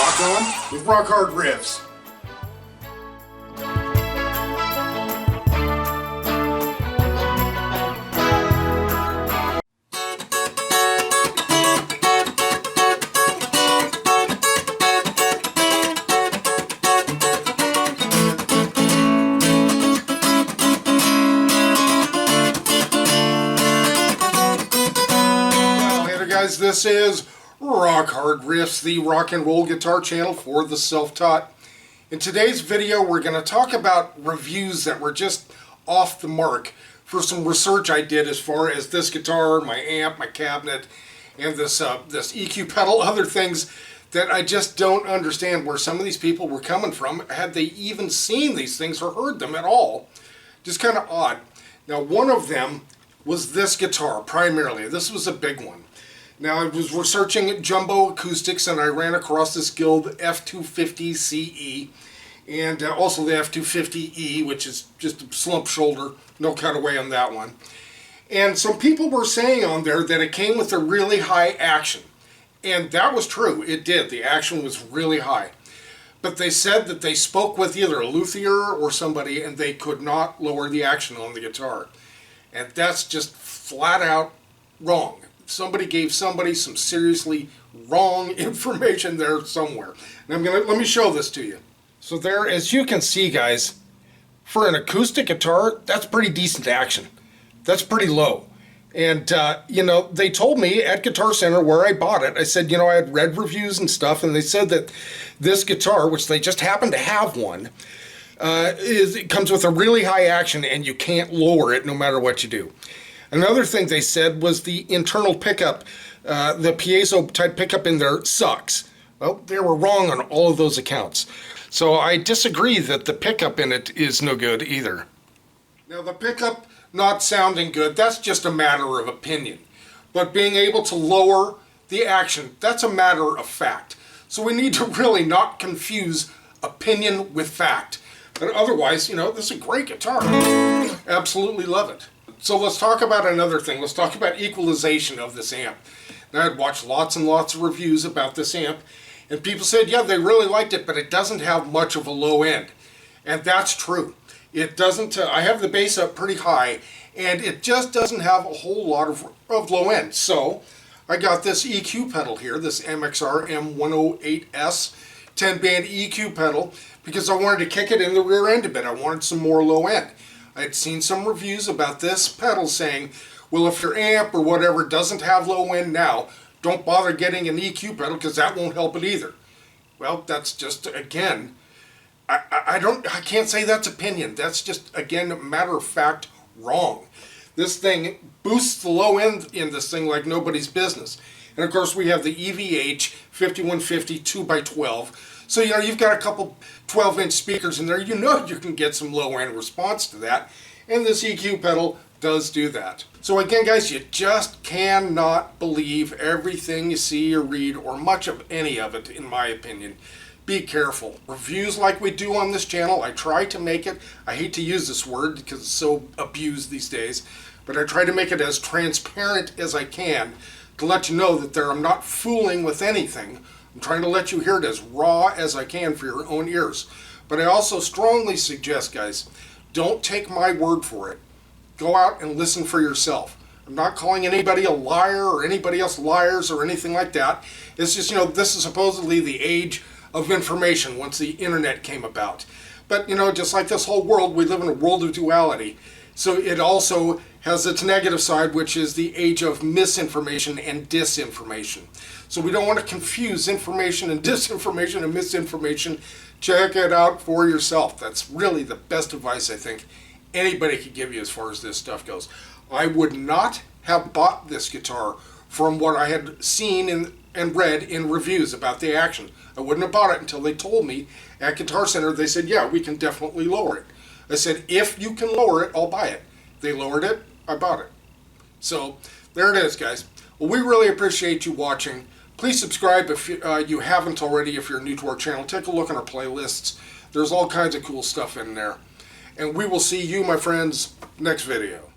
rock on with rock hard riffs. Guys, this is Rock Hard Riffs, the rock and roll guitar channel for the self-taught. In today's video, we're going to talk about reviews that were just off the mark for some research I did as far as this guitar, my amp, my cabinet, and this EQ pedal, other things that I just don't understand where some of these people were coming from. Had they even seen these things or heard them at all? Just kind of odd. Now, one of them was this guitar, primarily. This was a big one. Now, I was researching jumbo acoustics, and I ran across this Guild F250 Ce, and also the F250E, which is just a slump shoulder, no cutaway on that one. And some people were saying on there that it came with a really high action. And that was true, it did. The action was really high. But they said that they spoke with either a luthier or somebody, and they could not lower the action on the guitar. And that's just flat out wrong. Somebody gave somebody some seriously wrong information there somewhere. And let me show this to you. So there, as you can see, guys, for an acoustic guitar, that's pretty decent action. That's pretty low. And, you know, they told me at Guitar Center where I bought it, I said, you know, I had read reviews and stuff, and they said that this guitar, which they just happen to have one, it comes with a really high action, and you can't lower it no matter what you do. Another thing they said was the internal pickup, the piezo type pickup in there sucks. Well, they were wrong on all of those accounts. So I disagree that the pickup in it is no good either. Now, the pickup not sounding good, that's just a matter of opinion. But being able to lower the action, that's a matter of fact. So we need to really not confuse opinion with fact. But otherwise, you know, this is a great guitar. Absolutely love it. So let's talk about another thing. Let's talk about equalization of this amp. Now, I'd watched lots and lots of reviews about this amp, and people said, yeah, they really liked it, but it doesn't have much of a low end. And that's true. It doesn't, I have the bass up pretty high, and it just doesn't have a whole lot of low end. So I got this EQ pedal here, this MXR M108S 10-band EQ pedal, because I wanted to kick it in the rear end a bit. I wanted some more low end. I had seen some reviews about this pedal saying, well, if your amp or whatever doesn't have low end now, don't bother getting an EQ pedal because that won't help it either. Well, that's just, again, I can't say that's opinion. That's just, again, a matter of fact, wrong. This thing boosts the low end in this thing like nobody's business. And of course, we have the EVH 5150 2x12. So, you know, you've got a couple 12-inch speakers in there. You know you can get some low-end response to that. And this EQ pedal does do that. So again, guys, you just cannot believe everything you see or read, or much of any of it, in my opinion. Be careful. Reviews like we do on this channel, I try to make it, I hate to use this word because it's so abused these days, but I try to make it as transparent as I can to let you know that I'm not fooling with anything. I'm trying to let you hear it as raw as I can for your own ears. But I also strongly suggest, guys, don't take my word for it. Go out and listen for yourself. I'm not calling anybody a liar or anybody else liars or anything like that. It's just, you know, this is supposedly the age of information once the internet came about. But, you know, just like this whole world, we live in a world of duality. So it also has its negative side, which is the age of misinformation and disinformation. So we don't want to confuse information and disinformation and misinformation. Check it out for yourself. That's really the best advice I think anybody could give you as far as this stuff goes. I would not have bought this guitar from what I had seen and read in reviews about the action. I wouldn't have bought it until they told me at Guitar Center. They said, yeah, we can definitely lower it. I said, if you can lower it, I'll buy it. They lowered it, I bought it. So there it is, guys. Well, we really appreciate you watching. Please subscribe if you haven't already. If you're new to our channel, take a look at our playlists. There's all kinds of cool stuff in there. And we will see you, my friends, next video.